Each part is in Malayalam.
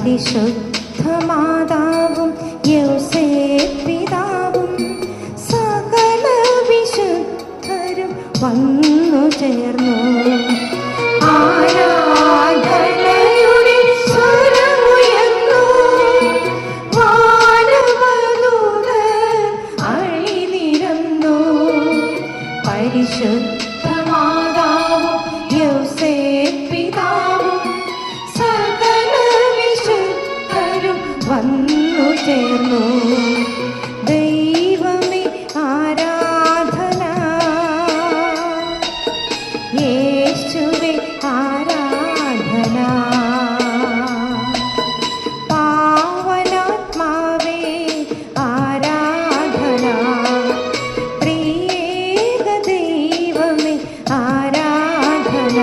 പരിശുദ്ധ മാതാവും യൗസേപ്പിതാവും സകല വിശുദ്ധരും വന്നു ചേർന്നു. ആരാധനയുടെ സ്വരമുയർന്നു, വാനവദൂതർ അണിനിരന്നു. പരിശുദ്ധ മാതാവും യൗസേപ്പിതാവും സകല വിശുദ്ധരും വന്നു ചേർന്നു. ദൈവമേ ആരാധന, യേശുവേ ആരാധന. പാവനാത്മാവേ ആരാധന, ത്രിയേക ദൈവമേ ആരാധന.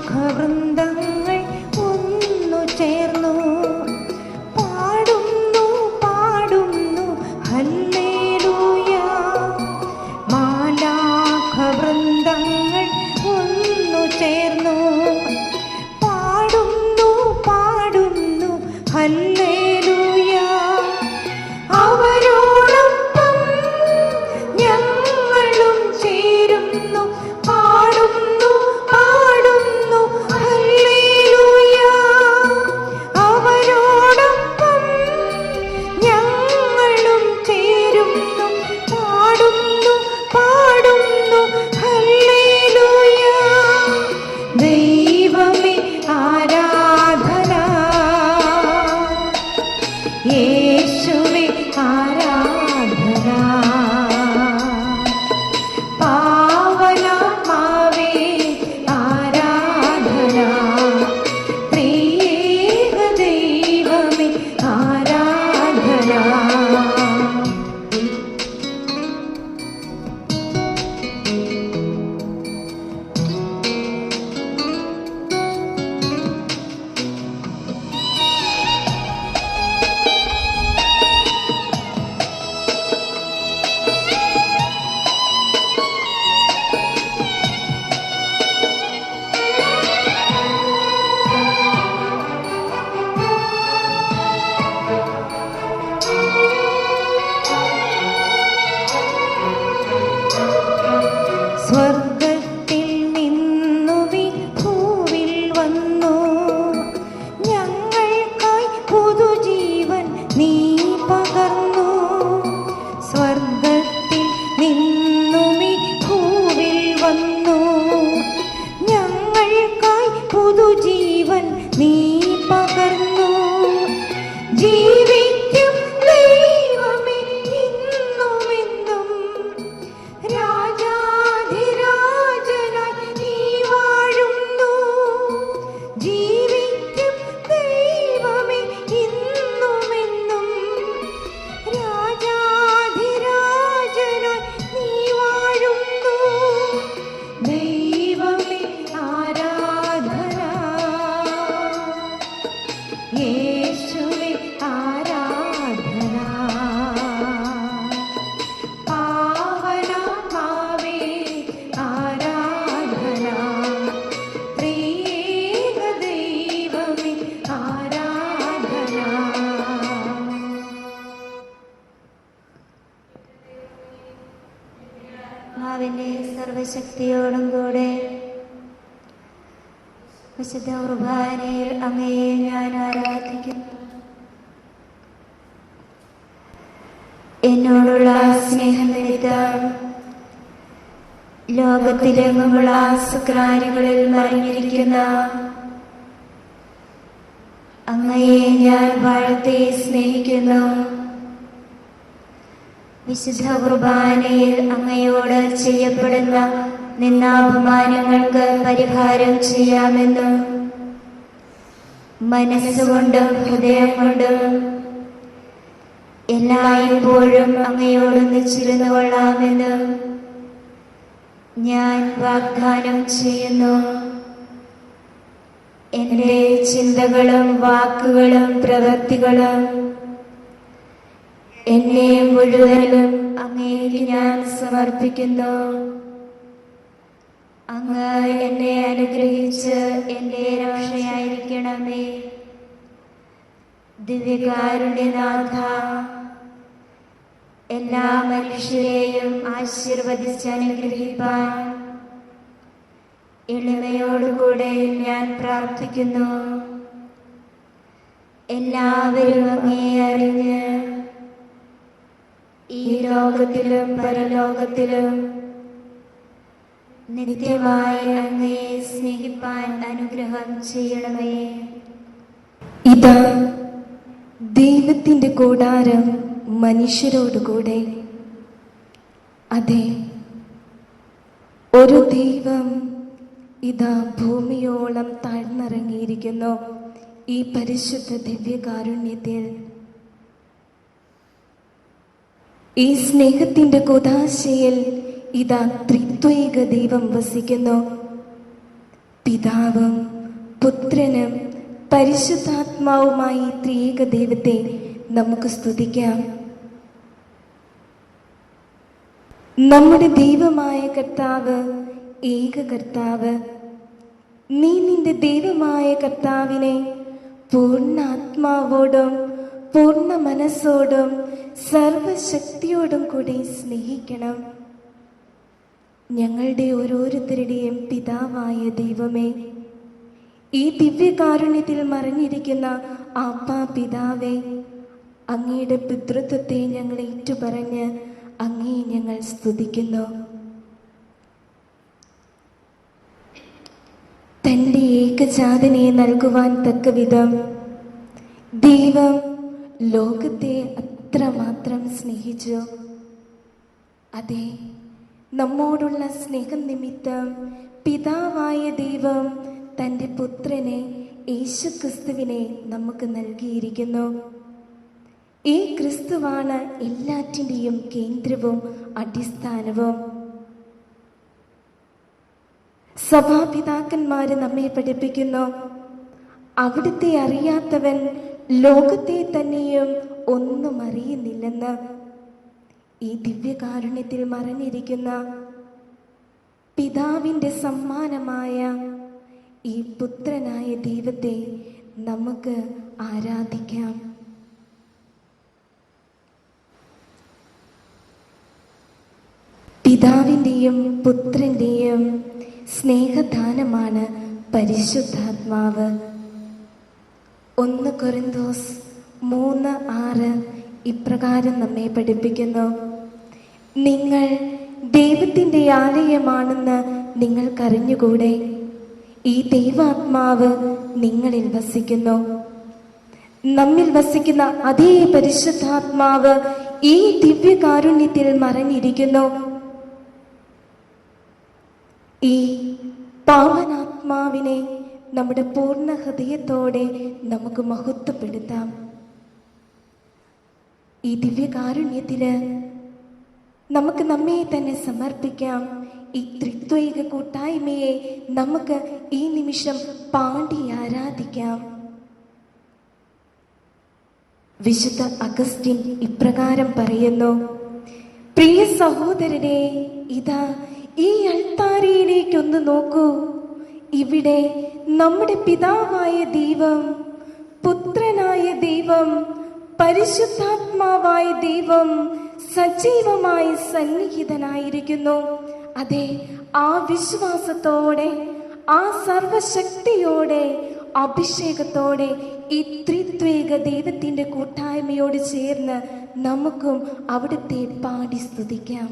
മാലാഖവൃന്ദങ്ങൾ ഒന്നു ചേർന്നു പാടുന്നു പാടുന്നു ഹല്ലേലൂയ. മാലാഖവൃന്ദങ്ങൾ ഒന്നു ചേർന്നു പാടുന്നു പാടുന്നു ഹല്ലേലൂയ. അവരോടൊപ്പം ഞങ്ങളും ചേരുന്നു പാടുന്നു പാടുന്നു ഹല്ലേലൂയ. അവരോടൊപ്പം ഞങ്ങളും ചേരുന്നു പാടുന്നു പാടുന്നു ഹല്ലേലൂയ. ദൈവമേ ആരാധന, യേശുവേ ആരാധന. പാവനാത്മാവേ ആരാധന, ത്രിയേക ദൈവമേ ആരാധന. സ്വർഗത്തിൽ നിന്നു ഭൂവിൽ വന്നു ഞങ്ങൾക്കായി പുതുജീവൻ നീ പകർന്നു. സ്വർഗത്തിൽ നിന്നു ഭൂവിൽ വന്നു ഞങ്ങൾക്കായി പുതുജീവൻ നീ പകർന്നു. ജീവിക്കും ദൈവമേ ഇന്നുമെന്നും രാജാധിരാജനായി നീ വാഴുന്നു. ജീവിക്കും ദൈവമേ ഇന്നുമെന്നും രാജാധിരാജനായി നീ വാഴുന്നു. ദൈവമേ ആരാധന, യേശുവേ ആരാധന. പാവനാത്മാവേ ആരാധന, ത്രിയേക ദൈവമേ ആരാധന. ആത്മാവിന്റെ സർവശക്തിയോടും കൂടെ വിശുദ്ധ കുർബാനയിൽ അങ്ങയെ ഞാൻ ആരാധിക്കുന്നു. എന്നോടുള്ള സ്നേഹനിമിത്തം ലോകത്തിലെങ്ങുമുള്ള സുക്രാരികളിൽ മറിഞ്ഞിരിക്കുന്ന അങ്ങയെ ഞാൻ വാഴ്ത്തി സ്നേഹിക്കുന്നു. വിശുദ്ധ കുർബാനയിൽ അങ്ങയോട് ചെയ്യപ്പെടുന്ന നിന്നാപമാനങ്ങൾക്ക് പരിഹാരം ചെയ്യാമെന്ന് മനസ്സുകൊണ്ടും ഹൃദയം കൊണ്ടും എല്ലായ്പ്പോഴും അങ്ങയോടൊന്നിച്ചിരുന്നു കൊള്ളാമെന്ന് ഞാൻ വാഗ്ദാനം ചെയ്യുന്നു. എൻ്റെ ചിന്തകളും വാക്കുകളും പ്രവൃത്തികളും എന്നെ മുഴുവനും അങ്ങേക്ക് ഞാൻ സമർപ്പിക്കുന്നു. അങ്ങ് എന്നെ അനുഗ്രഹിച്ച് എൻ്റെ രക്ഷയായിരിക്കണമേ. ദിവ്യകാരുണ്യനാഥ, എല്ലാ മനുഷ്യരെയും ആശീർവദിച്ച് അനുഗ്രഹിപ്പാൻ എളിമയോടുകൂടെ ഞാൻ പ്രാർത്ഥിക്കുന്നു. എല്ലാവരും അങ്ങേ അറിഞ്ഞ് ഈ ലോകത്തിലും പരലോകത്തിലും നിത്യമായി അങ്ങയെ സ്നേഹിപ്പാൻ അനുഗ്രഹം ചെയ്യണമേ. ഇതാ ദൈവത്തിൻ്റെ കൂടാരം മനുഷ്യരോടുകൂടെ. അതെ, ഒരു ദൈവം ഇതാ ഭൂമിയോളം താഴ്ന്നിറങ്ങിയിരിക്കുന്നു ഈ പരിശുദ്ധ ദിവ്യകാരുണ്യത്തിൽ. ഈ സ്നേഹത്തിൻ്റെ കൂദാശയിൽ ഇതാ ത്രിത്വൈക ദൈവം വസിക്കുന്നു. പിതാവും പുത്രനും പരിശുദ്ധാത്മാവുമായി ത്രിയേക ദൈവത്തെ നമുക്ക് സ്തുതിക്കാം. നമ്മുടെ ദൈവമായ കർത്താവ് ഏക കർത്താവ്. നീ നിന്റെ ദൈവമായ കർത്താവിനെ പൂർണ്ണ ആത്മാവോടും പൂർണ്ണ മനസ്സോടും സർവശക്തിയോടും കൂടി സ്നേഹിക്കണം. ഞങ്ങളുടെ ഓരോരുത്തരുടെയും പിതാവായ ദൈവമേ, ഈ ദിവ്യകാരുണ്യത്തിൽ മറഞ്ഞിരിക്കുന്ന ആപ്പാ പിതാവേ, അങ്ങയുടെ പിതൃത്വത്തെ ഞങ്ങൾ ഏറ്റുപറഞ്ഞ് അങ്ങേ ഞങ്ങൾ സ്തുതിക്കുന്നു. തൻ്റെ ഏകജാതനെ നൽകുവാൻ തക്കവിധം ദൈവം ലോകത്തെ അത്രമാത്രം സ്നേഹിച്ചു. അതെ, നമ്മോടുള്ള സ്നേഹം നിമിത്തം പിതാവായ ദൈവം തൻ്റെ പുത്രനെ യേശുക്രിസ്തുവിനെ നമുക്ക് നൽകിയിരിക്കുന്നു. ഈ ക്രിസ്തുവാണ് എല്ലാറ്റിൻ്റെയും കേന്ദ്രവും അടിസ്ഥാനവും. സഭാപിതാക്കന്മാര് നമ്മെ പഠിപ്പിക്കുന്നു, അവിടുത്തെ അറിയാത്തവൻ ലോകത്തെ തന്നെയും ഒന്നും അറിയുന്നില്ലെന്ന്. ഈ ദിവ്യകാരുണ്യത്തിൽ മറഞ്ഞിരിക്കുന്ന പിതാവിൻ്റെ സമ്മാനമായ ഈ പുത്രനായ ദൈവത്തെ നമുക്ക് ആരാധിക്കാം. പിതാവിൻ്റെയും പുത്രൻ്റെയും സ്നേഹദാനമാണ് പരിശുദ്ധാത്മാവ്. 1 കൊരിന്തോസ് 3:6 ഇപ്രകാരം നമ്മെ പഠിപ്പിക്കുന്നു, നിങ്ങൾ ദൈവത്തിൻ്റെ ആലയമാണെന്ന് നിങ്ങൾക്കറിഞ്ഞുകൂടെ? ഈ ദൈവാത്മാവ് നിങ്ങളിൽ വസിക്കുന്നു. നമ്മിൽ വസിക്കുന്ന അതേ പരിശുദ്ധാത്മാവ് ഈ ദിവ്യകാരുണ്യത്തിൽ മറഞ്ഞിരിക്കുന്നു. ഈ പാവനാത്മാവിനെ നമ്മുടെ പൂർണ്ണ ഹൃദയത്തോടെ നമുക്ക് മഹത്വപ്പെടുത്താം. ഈ ദിവ്യകാരുണ്യത്തില് നമുക്ക് നമ്മെ തന്നെ സമർപ്പിക്കാം. ഈ ത്രിത്വൈക കൂട്ടായ്മയെ നമുക്ക് ഈ നിമിഷം പാടി ആരാധിക്കാം. വിശുദ്ധ അഗസ്റ്റിൻ ഇപ്രകാരം പറയുന്നു, പ്രിയ സഹോദരനെ, ഇതാ ഈ അൾത്താരയിലേക്കൊന്ന് നോക്കൂ. ഇവിടെ നമ്മുടെ പിതാവായ ദൈവം, പുത്രനായ ദൈവം, പരിശുദ്ധാത്മാവായ ദൈവം സജീവമായി സന്നിഹിതനായിരിക്കുന്നു. അതെ, ആ വിശ്വാസത്തോടെ, ആ സർവശക്തിയോടെ, അഭിഷേകത്തോടെ ഈ ത്രിത്വേക ദൈവത്തിൻ്റെ കൂട്ടായ്മയോട് ചേർന്ന് നമുക്കും അവിടുത്തെ പാടി സ്തുതിക്കാം.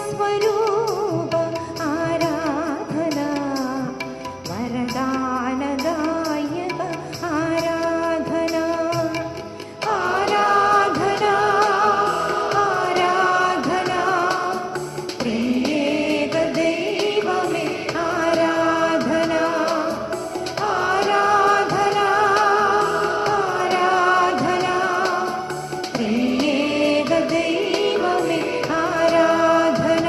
സ്വരൂപ ആരാധന, വരദാനദായക ആരാധന, ആരാധന, ആരാധന, ത്രിയേക ദൈവമേ ആരാധന, ആരാധന, ആരാധന, ത്രിയേക ദൈവമേ ആരാധന.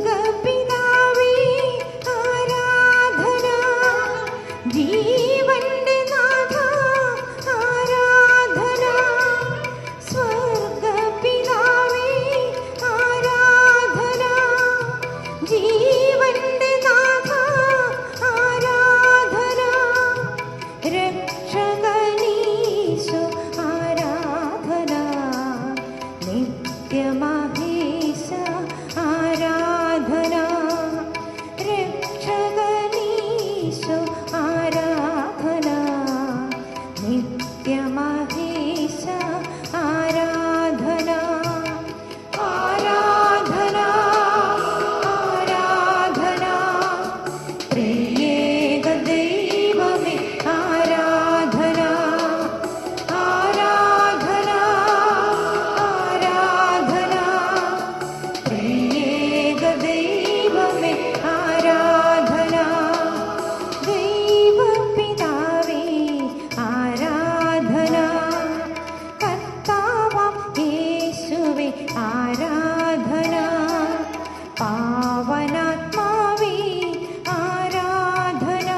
സ്വർഗപിതാവേ ആരാധന, ജീവന്റെ നാഥ ആരാധന, സ്വർഗപിതാവേ ആരാധന, ജീവന്റെ നാഥ ആരാധന, രക്ഷകനീശോ ആരാധന, നിത്യമഹേശ ആരാധന, രക്ഷകനീശോ ആരാധന, നിത്യമഹേശ ആരാധന, ആരാധന, ആരാധന, ത്രിയേക ദൈവമേ ആരാധന, ആരാധന, ആരാധന, ത്രിയേക ദൈവമേ ആരാധന, ദൈവപിതാവേ ആരാധന, കർത്താവാം യേശുവേ ആരാധന, പാവനാത്മാവേ ആരാധന,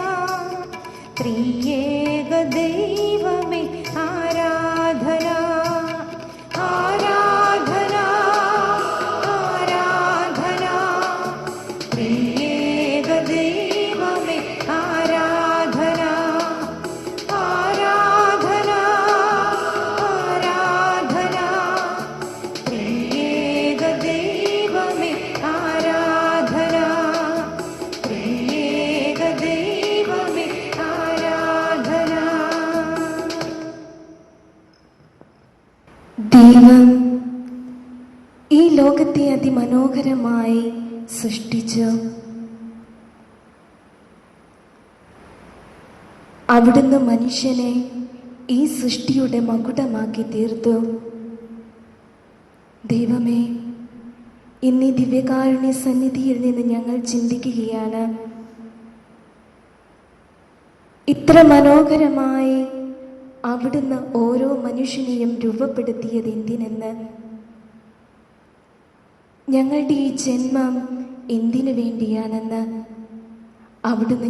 ത്രിയേക ദൈവമേ ആരാധന, ആരാധന, ആരാധന, ത്രിയേക ദൈവമേ ആരാധന, ആരാധന, ആരാധന, ത്രിയേക ദൈവമേ ആരാധന, ത്രിയേക ദൈവമേ ആരാധന. ദൈവം ഈ ലോകത്തെ അതിമനോഹരമായി സൃഷ്ടിച്ചു. അവിടുന്ന് മനുഷ്യനെ ഈ സൃഷ്ടിയുടെ മകുടമാക്കി തീർത്തു. ദൈവമേ, ഇന്ന് ഈ ദിവ്യകാരുണ്യ സന്നിധിയിൽ നിന്ന് ഞങ്ങൾ ചിന്തിക്കുകയാണ്, ഇത്ര മനോഹരമായി അവിടുന്ന് ഓരോ മനുഷ്യനെയും രൂപപ്പെടുത്തിയത് എന്തിനെന്ന്. ഞങ്ങളുടെ ഈ ജന്മം എന്തിനു വേണ്ടിയാണെന്ന് അവിടുന്ന്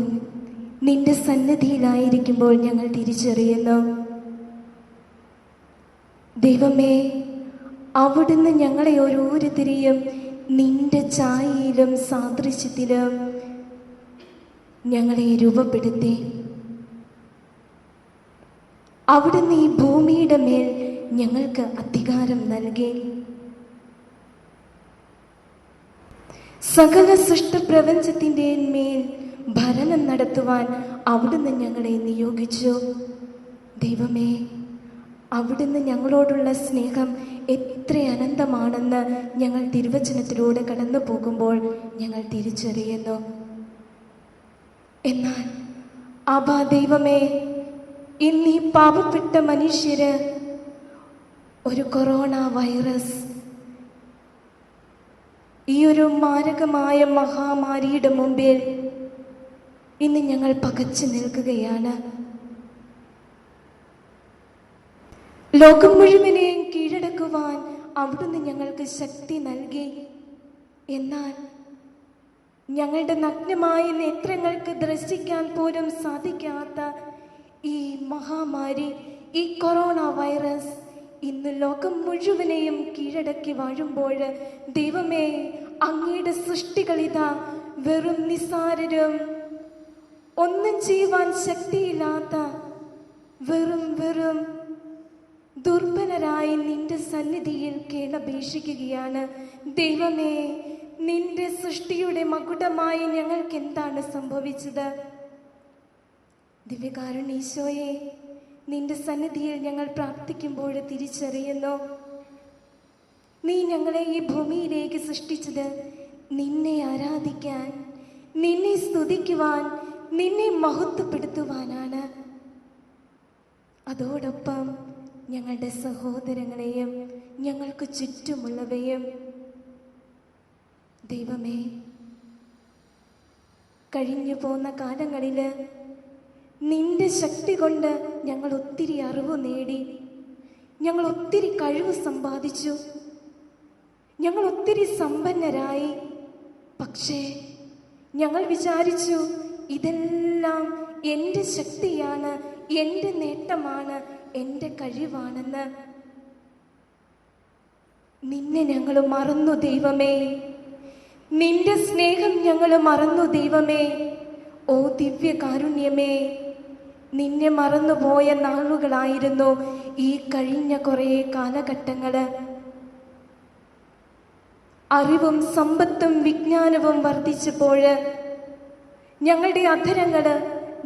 നിന്റെ സന്നിധിയിലായിരിക്കുമ്പോൾ ഞങ്ങൾ തിരിച്ചറിയുന്നു. ദൈവമേ, അവിടുന്ന് ഞങ്ങളെ ഓരോരുത്തരെയും നിന്റെ ഛായയിലും സാദൃശ്യത്തിലും ഞങ്ങളെ രൂപപ്പെടുത്തി. അവിടുന്ന് ഈ ഭൂമിയുടെ മേൽ ഞങ്ങൾക്ക് അധികാരം നൽകി. സകല സൃഷ്ടപ്രപഞ്ചത്തിൻ്റെ മേൽ ഭരണം നടത്തുവാൻ അവിടുന്ന് ഞങ്ങളെ നിയോഗിച്ചു. ദൈവമേ, അവിടുന്ന് ഞങ്ങളോടുള്ള സ്നേഹം എത്ര അനന്തമാണെന്ന് ഞങ്ങൾ തിരുവചനത്തിലൂടെ കടന്നു പോകുമ്പോൾ ഞങ്ങൾ തിരിച്ചറിയുന്നു. എന്നാൽ അബാ ദൈവമേ, ഇന്നീ പാവപ്പെട്ട മനുഷ്യര് ഒരു കൊറോണ വൈറസ്, ഈ ഒരു മാരകമായ മഹാമാരിയുടെ മുമ്പിൽ ഇന്ന് ഞങ്ങൾ പകച്ചു നിൽക്കുകയാണ്. ലോകം മുഴുവനെയും കീഴടക്കുവാൻ അവിടുന്ന് ഞങ്ങൾക്ക് ശക്തി നൽകി. എന്നാൽ ഞങ്ങളുടെ നഗ്നമായ നേത്രങ്ങൾക്ക് ദർശിക്കാൻ പോലും സാധിക്കാത്ത ഈ മഹാമാരി, ഈ കൊറോണ വൈറസ് ഇന്ന് ലോകം മുഴുവനെയും കീഴടക്കി വാഴുമ്പോൾ ദൈവമേ, അങ്ങയുടെ സൃഷ്ടികളിതാ വെറും നിസ്സാരരും ഒന്നും ചെയ്യുവാൻ ശക്തിയില്ലാത്ത വെറും ദുർബലരായി നിന്റെ സന്നിധിയിൽ കേണപേക്ഷിക്കുകയാണ്. ദൈവമേ, നിന്റെ സൃഷ്ടിയുടെ മകുടമായി ഞങ്ങൾക്ക് എന്താണ് സംഭവിച്ചത്? ദിവ്യകാരുണ്യ നിന്റെ സന്നിധിയിൽ ഞങ്ങൾ പ്രാർത്ഥിക്കുമ്പോൾ തിരിച്ചറിയുന്നു, നീ ഞങ്ങളെ ഈ ഭൂമിയിലേക്ക് സൃഷ്ടിച്ചത് നിന്നെ ആരാധിക്കാൻ, നിന്നെ സ്തുതിക്കുവാൻ, നിന്നെ മഹത്വപ്പെടുത്തുവാനാണ്. അതോടൊപ്പം ഞങ്ങളുടെ സഹോദരങ്ങളെയും ഞങ്ങൾക്ക് ചുറ്റുമുള്ളവയും. ദൈവമേ, കഴിഞ്ഞു പോന്ന കാലങ്ങളിൽ നിന്റെ ശക്തി കൊണ്ട് ഞങ്ങൾ ഒത്തിരി അറിവ് നേടി, ഞങ്ങൾ ഒത്തിരി കഴിവ് സമ്പാദിച്ചു, ഞങ്ങൾ ഒത്തിരി സമ്പന്നരായി. പക്ഷേ ഞങ്ങൾ വിചാരിച്ചു ഇതെല്ലാം എൻ്റെ ശക്തിയാണ്, എൻ്റെ നേട്ടമാണ്, എൻ്റെ കഴിവാണെന്ന്. നിന്നെ ഞങ്ങൾ മറന്നു ദൈവമേ, നിന്റെ സ്നേഹം ഞങ്ങൾ മറന്നു ദൈവമേ. ഓ ദിവ്യകാരുണ്യമേ, നിന്നെ മറന്നുപോയ നാളുകളായിരുന്നു ഈ കഴിഞ്ഞ കുറേ കാലഘട്ടങ്ങള്. അറിവും സമ്പത്തും വിജ്ഞാനവും വർദ്ധിച്ചപ്പോൾ ഞങ്ങളുടെ അധരങ്ങള്,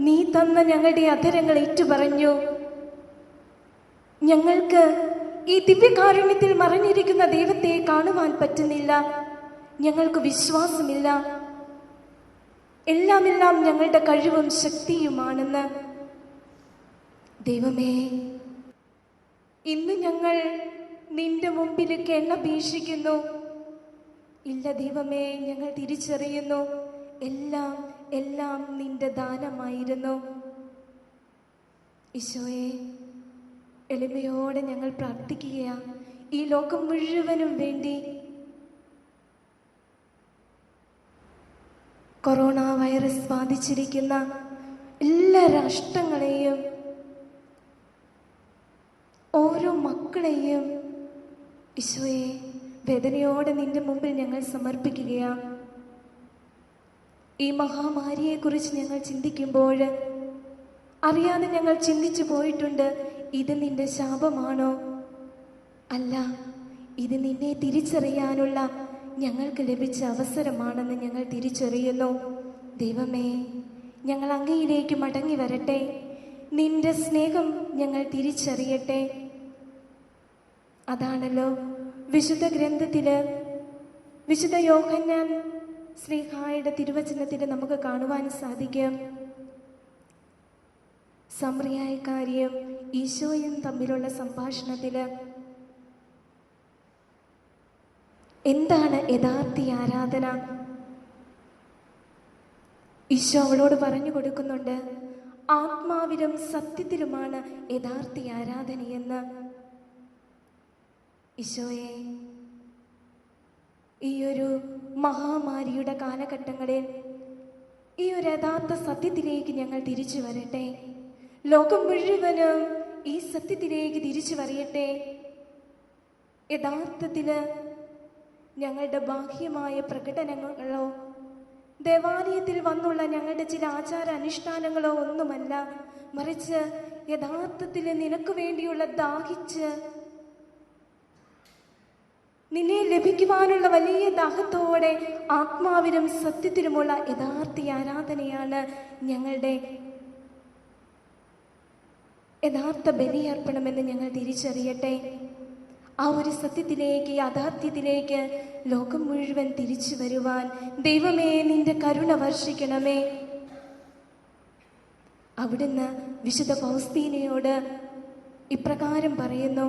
നീ തന്ന ഞങ്ങളുടെ അധരങ്ങൾ ഏറ്റുപറഞ്ഞു. ഞങ്ങൾക്ക് ഈ ദിവ്യകാരുണ്യത്തിൽ മറഞ്ഞിരിക്കുന്ന ദൈവത്തെ കാണുവാൻ പറ്റുന്നില്ല, ഞങ്ങൾക്ക് വിശ്വാസമില്ല, എല്ലാം ഞങ്ങളുടെ കഴിവും ശക്തിയുമാണെന്ന്. ദൈവമേ, ഇന്ന് ഞങ്ങൾ നിന്റെ മുമ്പിൽ കേണപേക്ഷിക്കുന്നു. ഇല്ല ദൈവമേ, ഞങ്ങൾ തിരിച്ചറിയുന്നു എല്ലാം നിന്റെ ദാനമായിരുന്നു. ഈശോയെ, എളിമയോടെ ഞങ്ങൾ പ്രാർത്ഥിക്കുകയാണ് ഈ ലോകം മുഴുവനും വേണ്ടി. കൊറോണ വൈറസ് ബാധിച്ചിരിക്കുന്ന എല്ലാ രാഷ്ട്രങ്ങളെയും, ഓരോ മക്കളെയും ഈശോയെ വേദനയോടെ നിന്റെ മുമ്പിൽ ഞങ്ങൾ സമർപ്പിക്കുകയാണ്. ഈ മഹാമാരിയെക്കുറിച്ച് ഞങ്ങൾ ചിന്തിക്കുമ്പോൾ അറിയാതെ ഞങ്ങൾ ചിന്തിച്ചു പോയിട്ടുണ്ട്, ഇത് നിന്റെ ശാപമാണോ? അല്ല, ഇത് നിന്നെ തിരിച്ചറിയാനുള്ള ഞങ്ങൾക്ക് ലഭിച്ച അവസരമാണെന്ന് ഞങ്ങൾ തിരിച്ചറിയുന്നു. ദൈവമേ, ഞങ്ങൾ അങ്ങയിലേക്ക് മടങ്ങി വരട്ടെ, നിന്റെ സ്നേഹം ഞങ്ങൾ തിരിച്ചറിയട്ടെ. അതാണല്ലോ വിശുദ്ധ ഗ്രന്ഥത്തില്, വിശുദ്ധ യോഹന്നാൻ ശ്ലീഹായുടെ തിരുവചനത്തിൽ നമുക്ക് കാണുവാൻ സാധിക്കും. സമറിയായക്കാരിയും ഈശോയും തമ്മിലുള്ള സംഭാഷണത്തില് എന്താണ് യഥാർത്ഥ ആരാധന? ഈശോ അവളോട് പറഞ്ഞു കൊടുക്കുന്നുണ്ട്, ആത്മാവിലും സത്യത്തിലുമാണ് യഥാർത്ഥ ആരാധനയെന്ന്. ഈശോയെ, ഈ ഒരു മഹാമാരിയുടെ കാലഘട്ടങ്ങളിൽ ഈ ഒരു യഥാർത്ഥ സത്യത്തിലേക്ക് ഞങ്ങൾ തിരിച്ചു വരട്ടെ. ലോകം മുഴുവനും ഈ സത്യത്തിലേക്ക് തിരിച്ചു വരയട്ടെ. യഥാർത്ഥത്തില് ഞങ്ങളുടെ ബാഹ്യമായ പ്രകടനങ്ങളോ ദേവാലയത്തിൽ വന്നുള്ള ഞങ്ങളുടെ ചില ആചാര അനുഷ്ഠാനങ്ങളോ ഒന്നുമല്ല, മറിച്ച് യഥാർത്ഥത്തിൽ നിനക്ക് വേണ്ടിയുള്ള ദാഹിച്ച് നിന്നെ ലഭിക്കുവാനുള്ള വലിയ ദാഹത്തോടെ ആത്മാവിലും സത്യത്തിലുമുള്ള യഥാർത്ഥ ആരാധനയാണ് ഞങ്ങളുടെ യഥാർത്ഥ ബലിയർപ്പണമെന്ന് ഞങ്ങൾ തിരിച്ചറിയട്ടെ. ആ ഒരു സത്യത്തിലേക്ക്, യാഥാർത്ഥ്യത്തിലേക്ക് ലോകം മുഴുവൻ തിരിച്ചു വരുവാൻ ദൈവമേ നിന്റെ കരുണ വർഷിക്കണമേ. അവിടുന്ന് വിശുദ്ധ ഫൗസ്തീനയോട് ഇപ്രകാരം പറയുന്നു,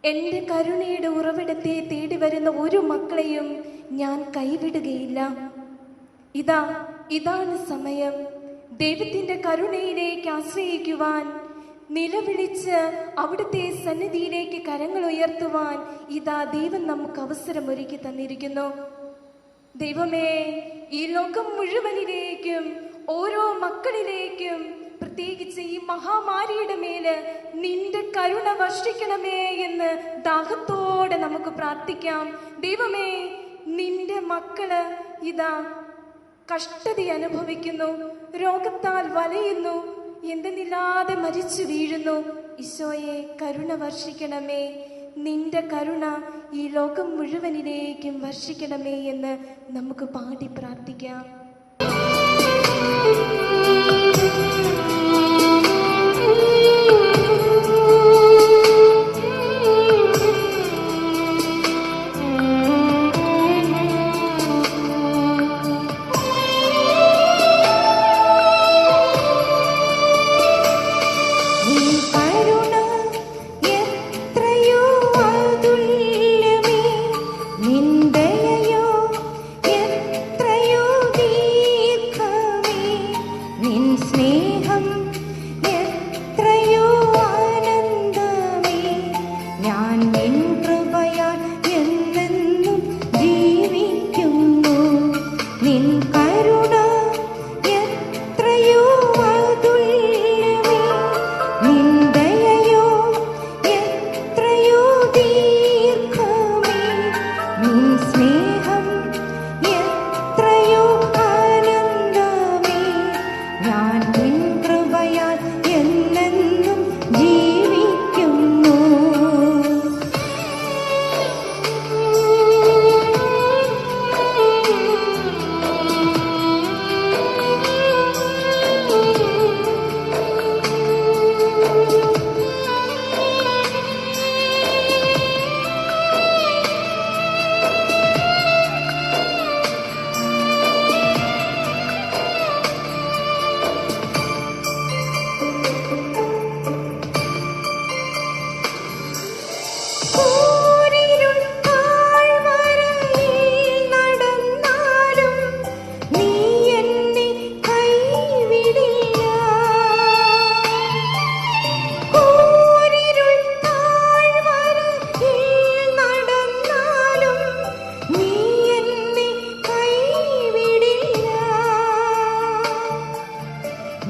എൻ്റെ കരുണയുടെ ഉറവിടത്തെ തേടി വരുന്ന ഒരു മക്കളെയും ഞാൻ കൈവിടുകയില്ല. ഇതാണ് സമയം. ദൈവത്തിൻ്റെ കരുണയിലേക്ക് ആശ്രയിക്കുവാൻ, നിലവിളിച്ച് അവിടുത്തെ സന്നിധിയിലേക്ക് കരങ്ങൾ ഉയർത്തുവാൻ ദൈവം നമുക്ക് അവസരമൊരുക്കി തന്നിരിക്കുന്നു. ദൈവമേ, ഈ ലോകം മുഴുവനിലേക്കും ഓരോ മക്കളിലേക്കും പ്രത്യേകിച്ച് ഈ മഹാമാരിയുടെ മേല് നിന്റെ കരുണ വർഷിക്കണമേ എന്ന് ദാഹത്തോടെ നമുക്ക് പ്രാർത്ഥിക്കാം. ദൈവമേ, നിന്റെ മക്കള് കഷ്ടത അനുഭവിക്കുന്നു, രോഗത്താൽ വലയുന്നു, എന്തെന്നില്ലാതെ മരിച്ചു വീഴുന്നു. ഈശോയെ കരുണ വർഷിക്കണമേ, നിന്റെ കരുണ ഈ ലോകം മുഴുവനിലേക്കും വർഷിക്കണമേ എന്ന് നമുക്ക് പാടി പ്രാർത്ഥിക്കാം.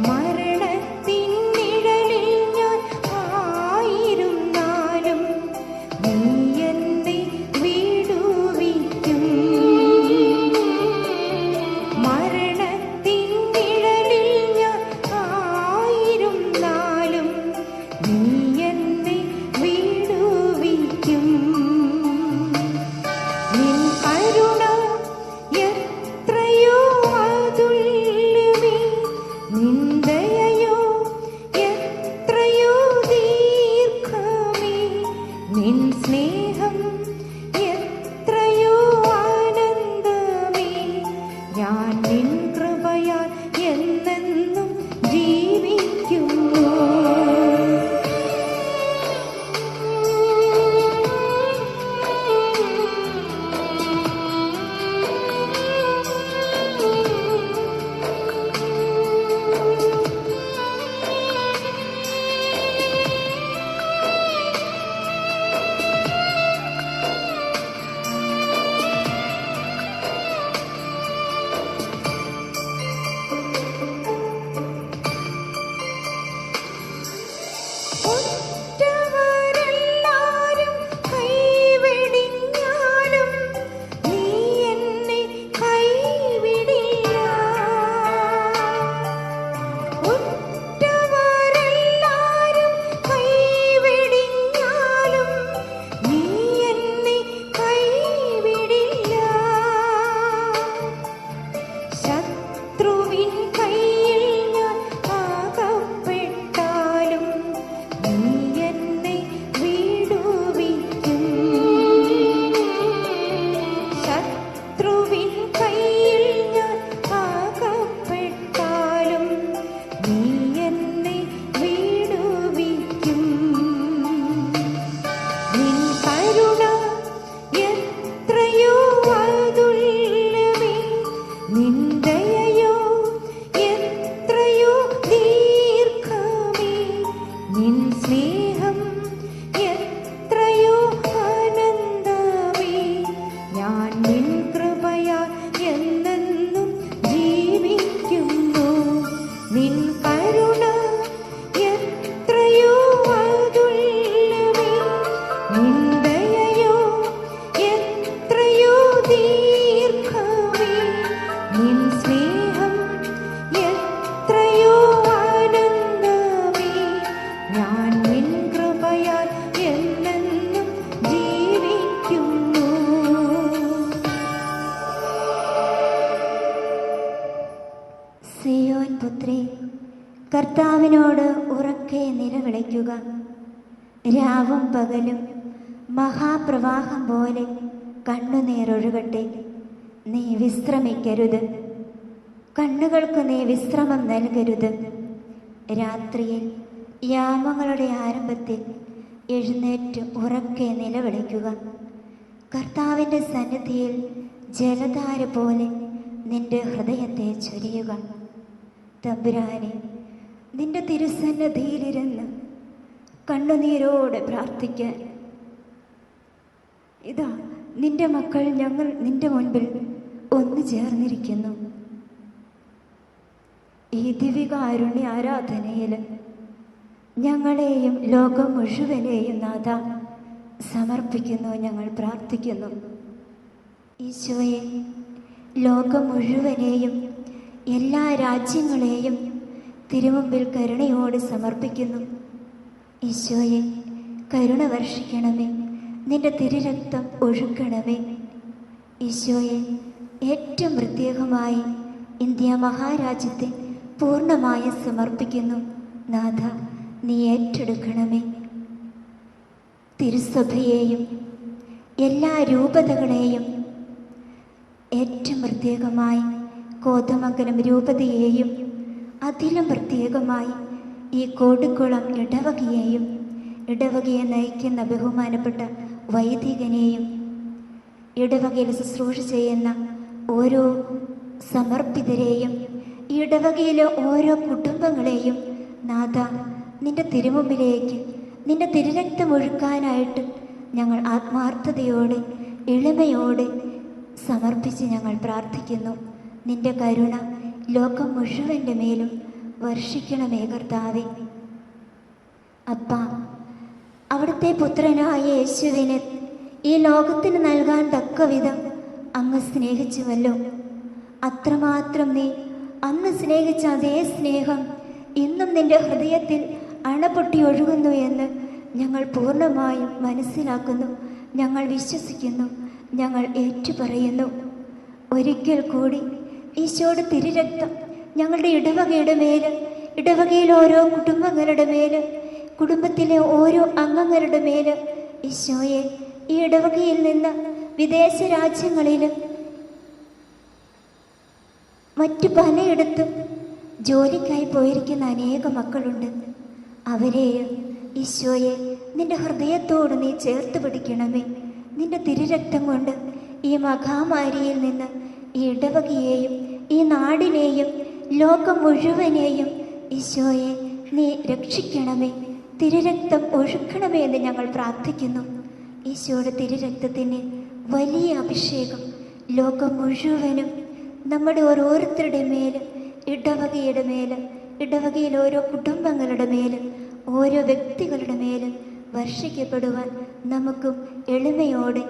മരണത്തിൻ നിഴൽ കർത്താവിനോട് ഉറക്കെ നിലവിളിക്കുക. രാവും പകലും മഹാപ്രവാഹം പോലെ കണ്ണുനീരൊഴുകട്ടെ. നീ വിശ്രമിക്കരുത്, കണ്ണുകൾക്ക് നീ വിശ്രമം നൽകരുത്. രാത്രിയിൽ യാമങ്ങളുടെ ആരംഭത്തിൽ എഴുന്നേറ്റ് ഉറക്കെ നിലവിളിക്കുക. കർത്താവിൻ്റെ സന്നിധിയിൽ ജലധാര പോലെ നിന്റെ ഹൃദയത്തെ ചൊരിയുക. തമ്പുരാനെ, നിന്റെ തിരുസന്നിധിയിലിരുന്ന് കണ്ണുനീരോടെ പ്രാർത്ഥിക്കാൻ ഇതാ നിന്റെ മക്കൾ ഞങ്ങൾ നിന്റെ മുൻപിൽ ഒന്നു ചേർന്നിരിക്കുന്നു. ഈ ദിവ്യകാരുണ്യ ആരാധനയിൽ ഞങ്ങളെയും ലോകം മുഴുവനെയും നാഥ സമർപ്പിക്കുന്നു. ഞങ്ങൾ പ്രാർത്ഥിക്കുന്നു. ഈശോയെ, ലോകം മുഴുവനെയും എല്ലാ രാജ്യങ്ങളെയും തിരുമുമ്പിൽ കരുണയോട് സമർപ്പിക്കുന്നു. ഈശോയെ, കരുണ വർഷിക്കണമേ, നിന്റെ തിരുരക്തം ഒഴുക്കണമേ. ഈശോയെ, ഏറ്റവും പ്രത്യേകമായി ഇന്ത്യ മഹാരാജ്യത്തെ പൂർണ്ണമായി സമർപ്പിക്കുന്നു. നാഥ, നീ ഏറ്റെടുക്കണമേ. തിരുസഭയെയും എല്ലാ രൂപതകളെയും, ഏറ്റവും പ്രത്യേകമായി കോതമംഗലം രൂപതയെയും, അതിലും പ്രത്യേകമായി ഈ കോടിക്കുളം ഇടവകയെയും, ഇടവകയെ നയിക്കുന്ന ബഹുമാനപ്പെട്ട വൈദികനെയും, ഇടവകയിൽ ശുശ്രൂഷ ചെയ്യുന്ന ഓരോ സമർപ്പിതരെയും, ഈ ഇടവകയിലെ ഓരോ കുടുംബങ്ങളെയും നാഥ നിന്റെ തിരുമുമ്പിലേക്ക് നിന്റെ തിരുരക്തം ഒഴുക്കാനായിട്ട് ഞങ്ങൾ ആത്മാർത്ഥതയോടെ എളിമയോടെ സമർപ്പിച്ച് ഞങ്ങൾ പ്രാർത്ഥിക്കുന്നു. നിന്റെ കരുണ ലോകം മുഴുവൻ്റെ മേലും വർഷിക്കണമേ കർത്താവേ. അപ്പ, അവിടുത്തെ പുത്രനായ യേശുവിനെ ഈ ലോകത്തിന് നൽകാൻ തക്കവിധം അങ്ങ് സ്നേഹിച്ചുവല്ലോ. അത്രമാത്രം നീ അന്ന് സ്നേഹിച്ച അതേ സ്നേഹം ഇന്നും നിന്റെ ഹൃദയത്തിൽ അണപൊട്ടി ഒഴുകുന്നു എന്ന് ഞങ്ങൾ പൂർണ്ണമായും മനസ്സിലാക്കുന്നു. ഞങ്ങൾ വിശ്വസിക്കുന്നു, ഞങ്ങൾ ഏറ്റുപറയുന്നു. ഒരിക്കൽ കൂടി ഈശോയുടെ തിരുരക്തം ഞങ്ങളുടെ ഇടവകയുടെ മേല്, ഇടവകയിലെ ഓരോ കുടുംബങ്ങളുടെ മേല്, കുടുംബത്തിലെ ഓരോ അംഗങ്ങളുടെ മേല് ഈശോയെ, ഈ ഇടവകയിൽ നിന്ന് വിദേശ രാജ്യങ്ങളിലും മറ്റു പലയിടത്തും ജോലിക്കായി പോയിരിക്കുന്ന അനേക മക്കളുണ്ട്. അവരെയും ഈശോയെ നിന്റെ ഹൃദയത്തോട് നീ ചേർത്ത് പിടിക്കണമേ. നിന്റെ തിരുരക്തം കൊണ്ട് ഈ മഹാമാരിയിൽ നിന്ന് ഈ ഇടവകയെയും ഈ നാടിനെയും ലോകം മുഴുവനെയും ഈശോയെ നീ രക്ഷിക്കണമേ. തിരുരക്തം ഒഴുക്കണമേ എന്ന് ഞങ്ങൾ പ്രാർത്ഥിക്കുന്നു. ഈശോയുടെ തിരുരക്തത്തിന് വലിയ അഭിഷേകം ലോകം മുഴുവനും, നമ്മുടെ ഓരോരുത്തരുടെ മേല്, ഇടവകയുടെ മേല്, ഇടവകയിൽ ഓരോ കുടുംബങ്ങളുടെ മേല്, ഓരോ വ്യക്തികളുടെ മേല് വർഷിക്കപ്പെടുവാൻ നമുക്കും എളിമയോടെ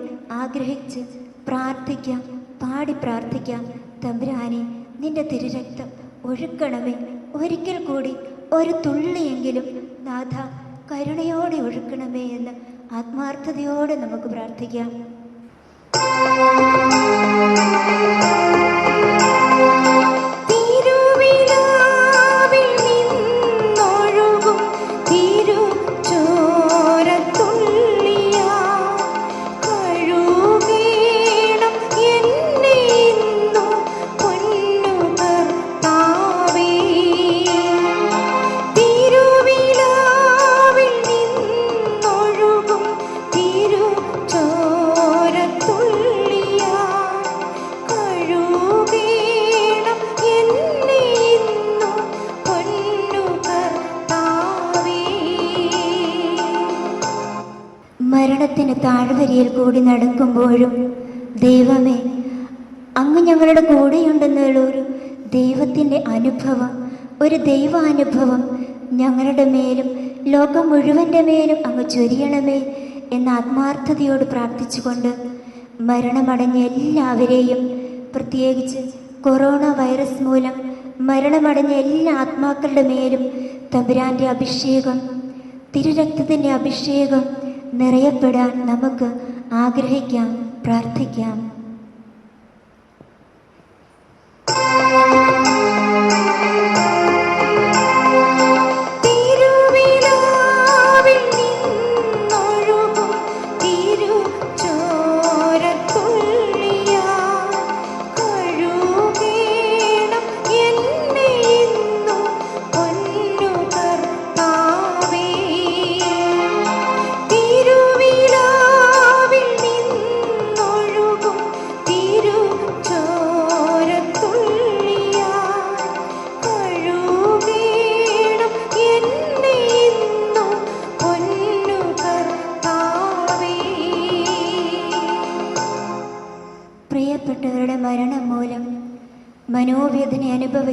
ആഗ്രഹിച്ച് പ്രാർത്ഥിക്കാം, പാടി പ്രാർത്ഥിക്കാം. തമ്പുരാനെ, നിന്റെ തിരുരക്തം ഒഴുക്കണമേ. ഒരിക്കൽ കൂടി ഒരു തുള്ളിയെങ്കിലും നാഥ കരുണയോടെ ഒഴുക്കണമേ എന്ന് ആത്മാർത്ഥതയോടെ നമുക്ക് പ്രാർത്ഥിക്കാം. മരണത്തിന് താഴ്വരയിൽ കൂടി നടക്കുമ്പോഴും ദൈവമേ, അങ്ങ് ഞങ്ങളുടെ കൂടെയുണ്ടെന്നുള്ള ഒരു ദൈവത്തിൻ്റെ അനുഭവം, ഒരു ദൈവാനുഭവം ഞങ്ങളുടെ മേലും ലോകം മുഴുവൻ്റെ മേലും അങ്ങ് ചൊരിയണമേ എന്ന ആത്മാർത്ഥതയോട് പ്രാർത്ഥിച്ചുകൊണ്ട് മരണമടഞ്ഞ എല്ലാവരെയും, പ്രത്യേകിച്ച് കൊറോണ വൈറസ് മൂലം മരണമടഞ്ഞ എല്ലാ ആത്മാക്കളുടെ മേലും തമ്പുരാൻ്റെ അഭിഷേകം, തിരുരക്തത്തിൻ്റെ അഭിഷേകം നിറയപ്പെടാൻ നമുക്ക് ആഗ്രഹിക്കാം, പ്രാർത്ഥിക്കാം.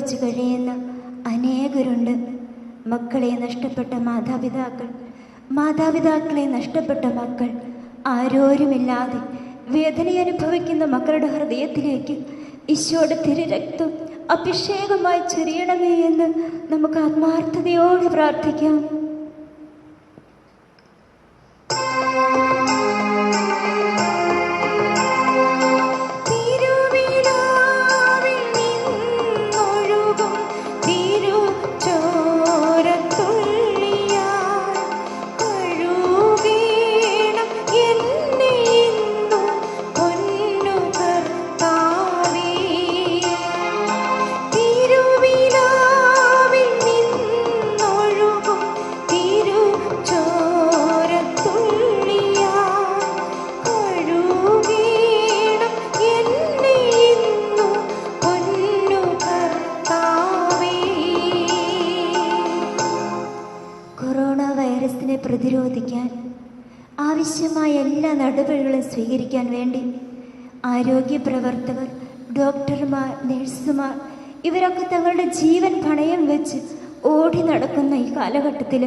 അനുഭവിച്ചു കഴിയുന്ന അനേകരുണ്ട്. മക്കളെ നഷ്ടപ്പെട്ട മാതാപിതാക്കൾ, മാതാപിതാക്കളെ നഷ്ടപ്പെട്ട മക്കൾ, ആരോരുമില്ലാതെ വേദന അനുഭവിക്കുന്ന മക്കളുടെ ഹൃദയത്തിലേക്ക് ഈശോയുടെ തിരുരക്തം അഭിഷേകമായി ചൊരിയണമേ എന്ന് നമുക്ക് ആത്മാർത്ഥതയോടെ പ്രാർത്ഥിക്കാം. പ്രതിരോധിക്കാൻ ആവശ്യമായ എല്ലാ നടപടികളും സ്വീകരിക്കാൻ വേണ്ടി ആരോഗ്യ പ്രവർത്തകർ, ഡോക്ടർമാർ, നഴ്സുമാർ ഇവരൊക്കെ തങ്ങളുടെ ജീവൻ പണയം വെച്ച് ഓടി നടക്കുന്ന ഈ കാലഘട്ടത്തിൽ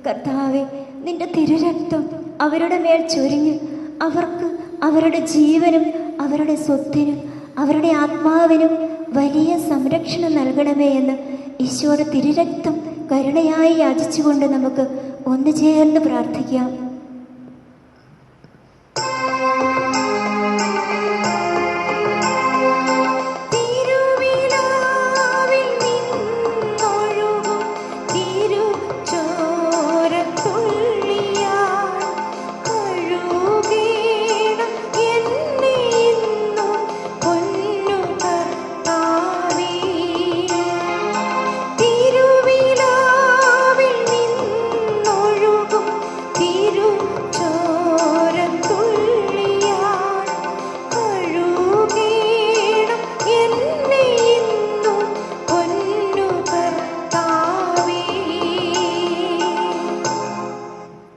കർത്താവേ, നിന്റെ തിരുരക്തം അവരുടെ മേൽ ചൊരിഞ്ഞ് അവർക്ക് അവരുടെ ജീവനും അവരുടെ സ്വത്തിനും അവരുടെ ആത്മാവിനും വലിയ സംരക്ഷണം നൽകണമേ എന്ന് ഈശോയുടെ തിരുരക്തം കരുണയായി യാചിച്ചുകൊണ്ട് നമുക്ക് ഒന്ന് ചേർന്ന് പ്രാർത്ഥിക്കാം.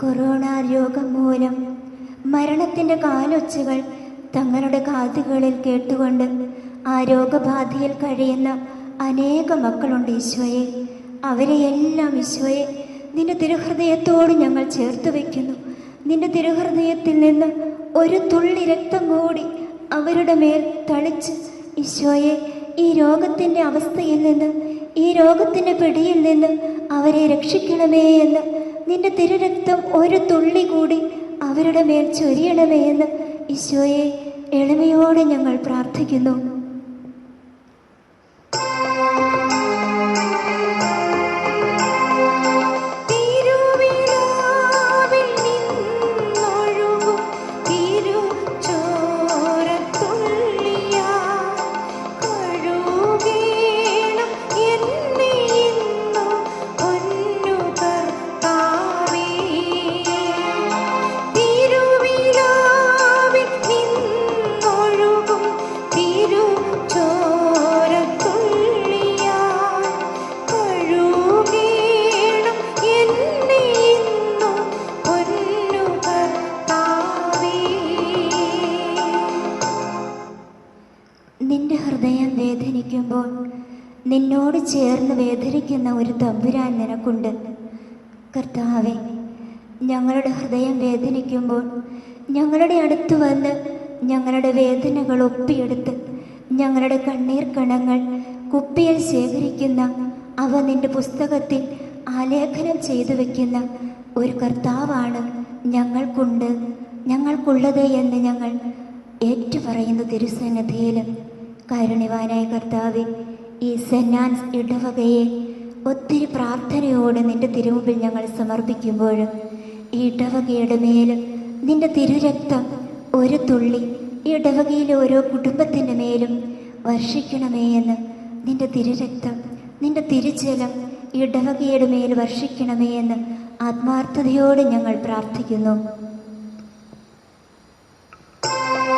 കൊറോണ രോഗം മൂലം മരണത്തിൻ്റെ കാലൊച്ചകൾ തങ്ങളുടെ കാതുകളിൽ കേട്ടുകൊണ്ട് ആ രോഗബാധയിൽ കഴിയുന്ന അനേക മക്കളുണ്ട് ഈശോയെ. അവരെയെല്ലാം ഈശോയെ നിന്റെ തിരുഹൃദയത്തോട് ഞങ്ങൾ ചേർത്ത് വയ്ക്കുന്നു. നിന്റെ തിരുഹൃദയത്തിൽ നിന്ന് ഒരു തുള്ളി രക്തം കൂടി അവരുടെ മേൽ തളിച്ച് ഈശോയെ ഈ രോഗത്തിൻ്റെ അവസ്ഥയിൽ നിന്ന്, ഈ രോഗത്തിൻ്റെ പിടിയിൽ നിന്ന് അവരെ രക്ഷിക്കണമേ എന്ന്, നിന്റെ തിരുരക്തം ഒരു തുള്ളി കൂടി അവരുടെ മേൽ ചൊരിയണമേ എന്ന് ഈശോയെ എളിമയോടെ ഞങ്ങൾ പ്രാർത്ഥിക്കുന്നു. നിന്റെ ഹൃദയം വേദനിക്കുമ്പോൾ നിന്നോട് ചേർന്ന് വേദനിക്കുന്ന ഒരു തമ്പുരാൻ നിനക്കുണ്ട്. കർത്താവേ, ഞങ്ങളുടെ ഹൃദയം വേദനിക്കുമ്പോൾ ഞങ്ങളുടെ അടുത്ത് വന്ന് ഞങ്ങളുടെ വേദനകൾ ഒപ്പിയെടുത്ത് ഞങ്ങളുടെ കണ്ണീർ കണങ്ങൾ കുപ്പിയിൽ ശേഖരിക്കുന്ന, അവ നിന്റെ പുസ്തകത്തിൽ ആലേഖനം ചെയ്തു വയ്ക്കുന്ന ഒരു കർത്താവാണ് ഞങ്ങൾക്കുള്ളത് എന്ന് ഞങ്ങൾ ഏറ്റുപറയുന്ന തിരുസന്നിധിയിൽ കാരുണ്യവാനായ കർത്താവേ, ഈ സെന്റ് ആൻസ് ഇടവകയെ ഒത്തിരി പ്രാർത്ഥനയോടെ നിന്റെ തിരുമുമ്പിൽ ഞങ്ങൾ സമർപ്പിക്കുമ്പോൾ ഈ ഇടവകയുടെ മേൽ നിന്റെ തിരുരക്തം ഒരു തുള്ളി ഈ ഇടവകയിലെ ഓരോ കുടുംബത്തിൻ്റെ മേലും വർഷിക്കണമേ എന്ന്, നിന്റെ തിരുരക്തം, നിന്റെ തിരുജലം ഈ ഇടവകയുടെ മേൽ വർഷിക്കണമേ എന്ന് ആത്മാർത്ഥതയോടെ ഞങ്ങൾ പ്രാർത്ഥിക്കുന്നു. േ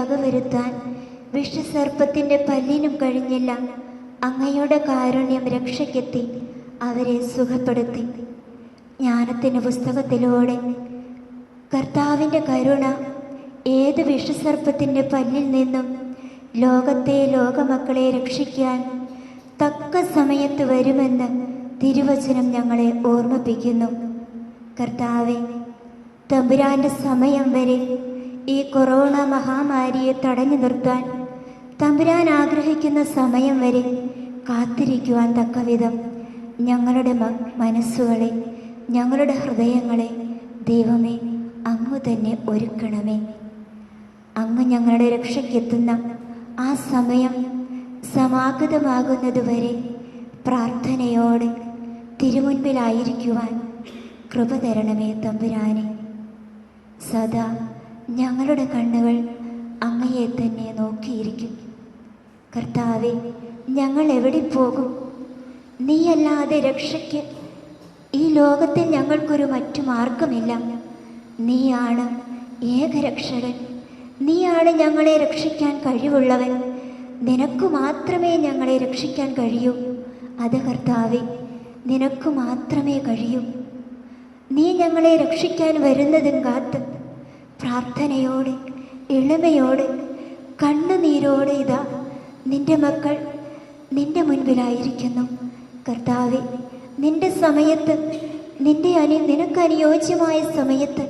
വകവരുത്താൻ വിഷസർപ്പത്തിൻ്റെ പല്ലിനും കഴിഞ്ഞില്ല. അങ്ങയുടെ കാരുണ്യം രക്ഷയ്ക്കെത്തി അവരെ സുഖപ്പെടുത്തി. ജ്ഞാനത്തിൻ്റെ പുസ്തകത്തിലൂടെ കർത്താവിൻ്റെ കരുണ ഏത് വിഷസർപ്പത്തിൻ്റെ പല്ലിൽ നിന്നും ലോകമക്കളെ രക്ഷിക്കാൻ തക്ക സമയത്ത് വരുമെന്ന് തിരുവചനം ഞങ്ങളെ ഓർമ്മിപ്പിക്കുന്നു. കർത്താവെ, തമ്പുരാൻ്റെ സമയം വരെ ഈ കൊറോണ മഹാമാരിയെ തടഞ്ഞു നിർത്താൻ തമ്പുരാൻ ആഗ്രഹിക്കുന്ന സമയം വരെ കാത്തിരിക്കുവാൻ തക്കവിധം ഞങ്ങളുടെ മനസ്സുകളെ, ഞങ്ങളുടെ ഹൃദയങ്ങളെ ദൈവമേ അങ്ങ് തന്നെ ഒരുക്കണമേ. അങ്ങ് ഞങ്ങളുടെ രക്ഷയ്ക്കെത്തുന്ന ആ സമയം സമാഗതമാകുന്നതുവരെ പ്രാർത്ഥനയോടെ തിരുമുൻപിലായിരിക്കുവാൻ കൃപ തരണമേ തമ്പുരാനെ. സദാ ഞങ്ങളുടെ കണ്ണുകൾ അങ്ങയെ തന്നെ നോക്കിയിരിക്കും. കർത്താവെ, ഞങ്ങൾ എവിടെ പോകും? നീയല്ലാതെ രക്ഷയ്ക്ക് ഈ ലോകത്തിൽ ഞങ്ങൾക്കൊരു മറ്റു മാർഗമില്ല. നീയാണ് ഏകരക്ഷകൻ. നീയാണ് ഞങ്ങളെ രക്ഷിക്കാൻ കഴിവുള്ളവൻ. നിനക്കു മാത്രമേ ഞങ്ങളെ രക്ഷിക്കാൻ കഴിയൂ. അത് കർത്താവെ, നിനക്കു മാത്രമേ കഴിയൂ. നീ ഞങ്ങളെ രക്ഷിക്കാൻ വരുന്നതും കാത്ത് പ്രാർത്ഥനയോടെ, എളിമയോടെ, കണ്ണുനീരോടെ ഇതാ നിന്റെ മക്കൾ നിന്റെ മുൻപിലായിരിക്കുന്നു. കർത്താവെ, നിന്റെ സമയത്ത്, നിനക്ക് അനുയോജ്യമായ സമയത്ത്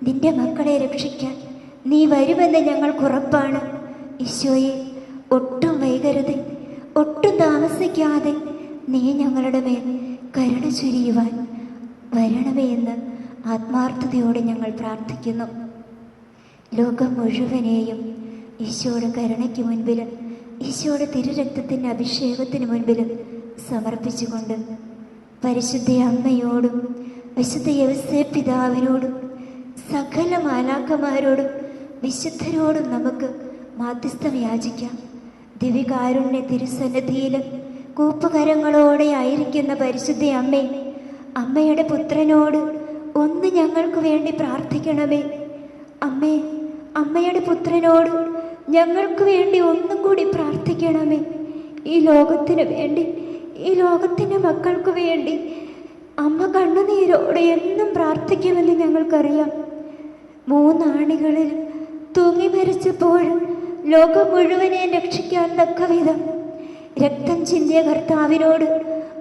നിന്റെ മക്കളെ രക്ഷിക്കാൻ നീ വരുമെന്ന് ഞങ്ങൾക്ക് ഉറപ്പാണ്. ഈശോയെ, ഒട്ടും വൈകരുത്, ഒട്ടും താമസിക്കാതെ നീ ഞങ്ങളുടെ മേൽ കരുണ ചൊരിയുവാൻ വരണമേ എന്ന് ആത്മാർത്ഥതയോടെ ഞങ്ങൾ പ്രാർത്ഥിക്കുന്നു. ലോകം മുഴുവനെയും ഈശോയുടെ കരുണയ്ക്ക് മുൻപിലും ഈശോയുടെ തിരുരക്തത്തിൻ്റെ അഭിഷേകത്തിന് മുൻപിലും സമർപ്പിച്ചുകൊണ്ട് പരിശുദ്ധ അമ്മയോടും വിശുദ്ധ യൗസേപ്പ് പിതാവിനോടും സകല മാലാഖമാരോടും വിശുദ്ധരോടും നമുക്ക് മാധ്യസ്ഥം യാചിക്കാം. ദിവ്യകാരുണ്യ തിരുസന്നിധിയിലും കൂപ്പുകരങ്ങളോടെ ആയിരിക്കുന്ന പരിശുദ്ധ അമ്മേ, അമ്മയുടെ പുത്രനോട് ഒന്ന് ഞങ്ങൾക്ക് വേണ്ടി പ്രാർത്ഥിക്കണമേ. അമ്മേ, അമ്മയുടെ പുത്രനോട് ഞങ്ങൾക്ക് വേണ്ടി ഒന്നും കൂടി പ്രാർത്ഥിക്കണമേ. ഈ ലോകത്തിന് വേണ്ടി, ഈ ലോകത്തിൻ്റെ മക്കൾക്ക് വേണ്ടി അമ്മ കണ്ണുനീരോടെ എന്നും പ്രാർത്ഥിക്കുമെന്ന് ഞങ്ങൾക്കറിയാം. 3 ആണികളിൽ തൂങ്ങി മരിച്ചപ്പോൾ ലോകം മുഴുവനെ രക്ഷിക്കാൻ തക്കവിധം രക്തം ചിന്തിയ കർത്താവിനോട്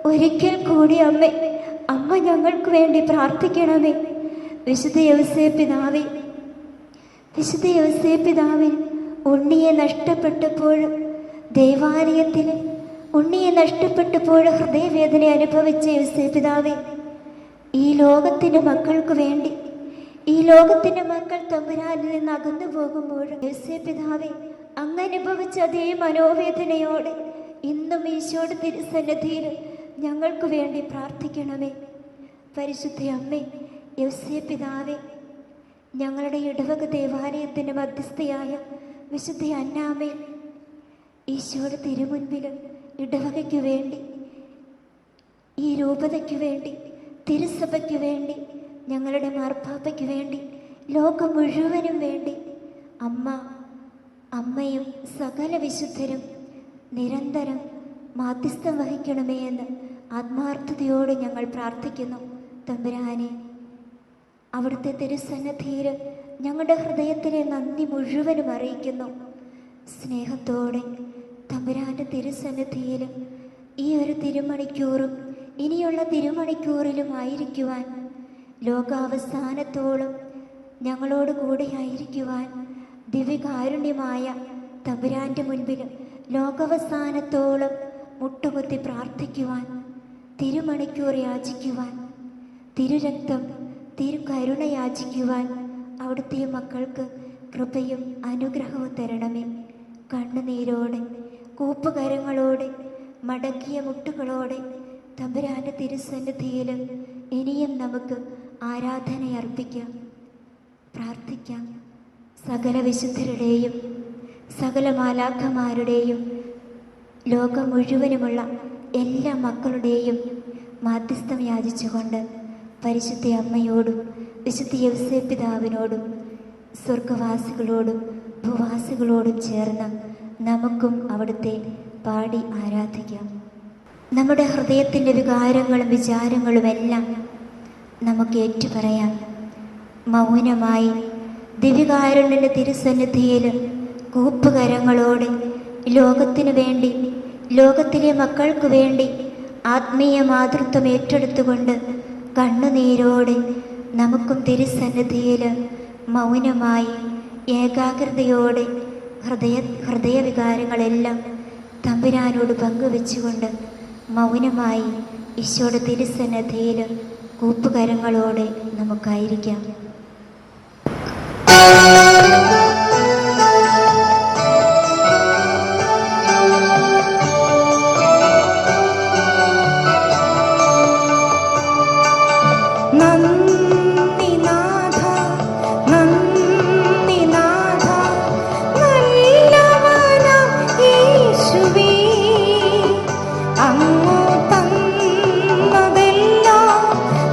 ഒരിക്കൽ കൂടി അമ്മ ഞങ്ങൾക്ക് വേണ്ടി പ്രാർത്ഥിക്കണമേ. വിശുദ്ധ യൗസേപ്പ് പിതാവേ, ഉണ്ണിയെ നഷ്ടപ്പെട്ടപ്പോൾ ദേവാലയത്തിൽ ഉണ്ണിയെ നഷ്ടപ്പെട്ടപ്പോൾ ഹൃദയവേദന അനുഭവിച്ച യൗസേപ്പ് പിതാവേ, ഈ ലോകത്തിൻ്റെ മക്കൾക്ക് വേണ്ടി, ഈ ലോകത്തിൻ്റെ മക്കൾ തമ്പുരാനിൽ നിന്ന് അകന്നു പോകുമ്പോൾ യൗസേപ്പ് പിതാവേ, അങ്ങ് അനുഭവിച്ച അതേ മനോവേദനയോടെ ഇന്നും ഈശോയുടെ തിരുസന്നിധിയിൽ ഞങ്ങൾക്ക് വേണ്ടി പ്രാർത്ഥിക്കണമേ. പരിശുദ്ധ അമ്മേ, യൗസേപ്പ് പിതാവേ, ഞങ്ങളുടെ ഇടവക ദേവാലയത്തിൻ്റെ മധ്യസ്ഥയായ വിശുദ്ധ അന്നാമേ, ഈശോയുടെ തിരുമുൻപിലും ഇടവകയ്ക്ക് വേണ്ടി, ഈ രൂപതയ്ക്ക് വേണ്ടി, തിരുസഭയ്ക്ക് വേണ്ടി, ഞങ്ങളുടെ മാർപ്പാപ്പയ്ക്ക് വേണ്ടി, ലോകം മുഴുവനും വേണ്ടി അമ്മയും സകല വിശുദ്ധരും നിരന്തരം മാധ്യസ്ഥം വഹിക്കണമേ എന്ന് ആത്മാർത്ഥതയോടെ ഞങ്ങൾ പ്രാർത്ഥിക്കുന്നു. തമ്പുരാനെ, അവിടുത്തെ തിരുസന്നിധിയിൽ ഞങ്ങളുടെ ഹൃദയത്തിലെ നന്ദി മുഴുവനും അറിയിക്കുന്നു. സ്നേഹത്തോടെ തമ്പുരാൻ്റെ തിരുസന്നിധിയിൽ ഈ ഒരു തിരുമണിക്കൂറും ഇനിയുള്ള തിരുമണിക്കൂറിലും ആയിരിക്കുവാൻ, ലോകാവസാനത്തോളം ഞങ്ങളോട് കൂടെ ആയിരിക്കുവാൻ, ദിവ്യകാരുണ്യമായ തമ്പുരാൻ്റെ മുൻപിൽ ലോകാവസാനത്തോളം മുട്ടുകുത്തി പ്രാർത്ഥിക്കുവാൻ, തിരുമണിക്കൂർ യാചിക്കുവാൻ, തിരുരക്തം, തിരുകരുണ യാചിക്കുവാൻ അവിടുത്തെ മക്കൾക്ക് കൃപയും അനുഗ്രഹവും തരണമേ. കണ്ണുനീരോടെ, കൂപ്പുകരങ്ങളോടെ, മടക്കിയ മുട്ടുകളോടെ തമ്പുരാന്റെ തിരുസന്നിധിയിൽ ഇനിയും നമുക്ക് ആരാധനയർപ്പിക്കാം, പ്രാർത്ഥിക്കാം. സകല വിശുദ്ധരുടെയും സകല മാലാഖമാരുടെയും ലോകം മുഴുവനുമുള്ള എല്ലാ മക്കളുടെയും മാധ്യസ്ഥം യാചിച്ചുകൊണ്ട് പരിശുദ്ധ അമ്മയോടും വിശുദ്ധ യൗസേപ്പ് പിതാവിനോടും സ്വർഗവാസികളോടും ഭൂവാസികളോടും ചേർന്ന് നമുക്കും അവിടുത്തെ പാടി ആരാധിക്കാം. നമ്മുടെ ഹൃദയത്തിൻ്റെ വികാരങ്ങളും വിചാരങ്ങളുമെല്ലാം നമുക്ക് ഏറ്റുപറയാം. മൗനമായി ദിവ്യകാരുണ്യൻ്റെ തിരുസന്നിധിയിൽ കൂപ്പുകരങ്ങളോടെ ലോകത്തിനു വേണ്ടി, ലോകത്തിലെ മക്കൾക്കു വേണ്ടി ആത്മീയ മാതൃത്വം ഏറ്റെടുത്തുകൊണ്ട് കണ്ണുനീരോടെ നമുക്കും തിരുസന്നിധിയിൽ മൗനമായി ഏകാഗ്രതയോടെ ഹൃദയവികാരങ്ങളെല്ലാം തമ്പുരാനോട് പങ്കുവെച്ചുകൊണ്ട് മൗനമായി ഈശോയുടെ തിരുസന്നിധിയിൽ കൂപ്പുകരങ്ങളോടെ നമുക്കായിരിക്കാം.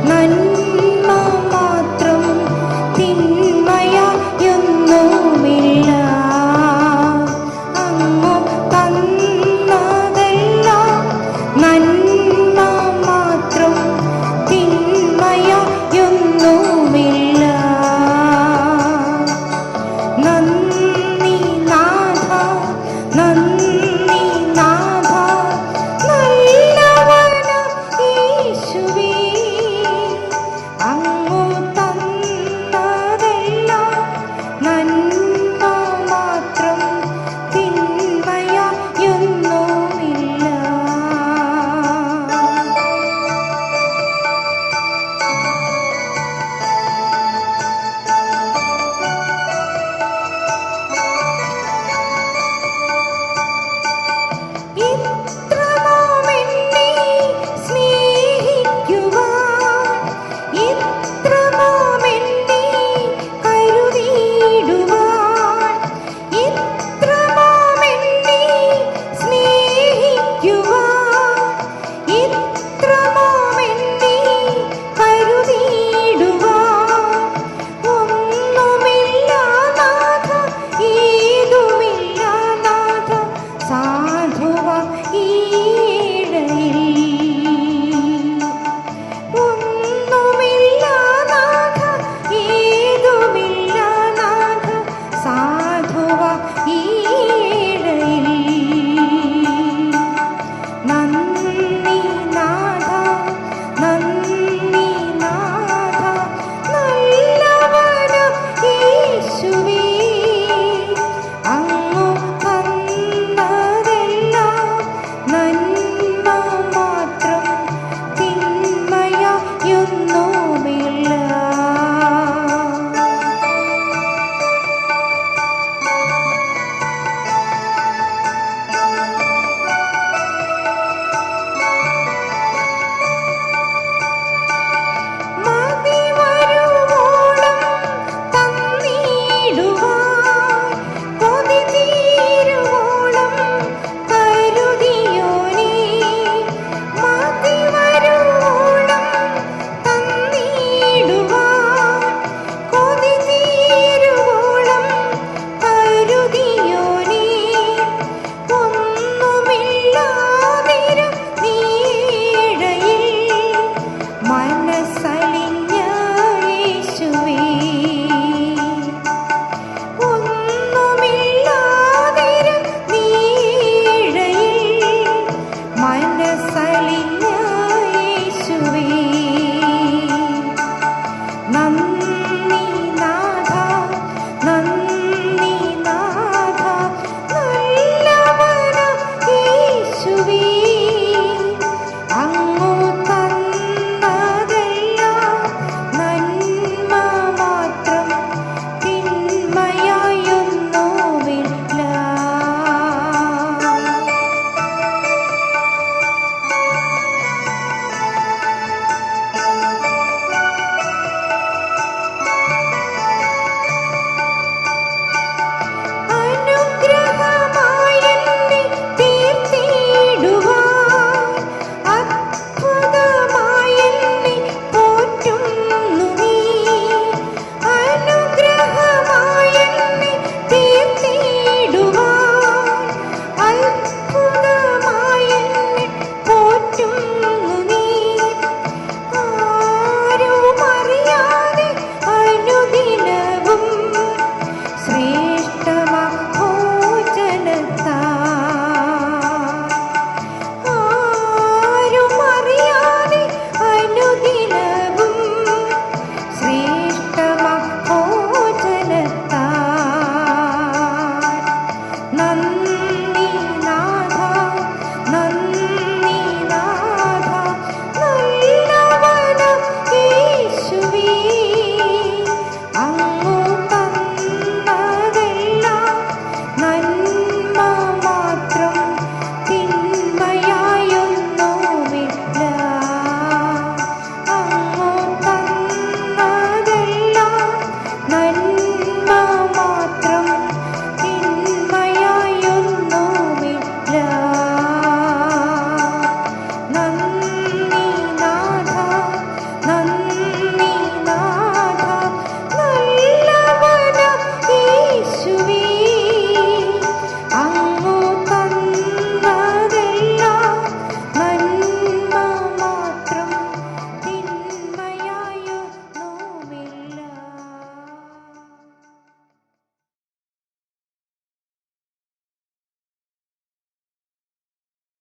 നന്മ മാത്രം തിൻ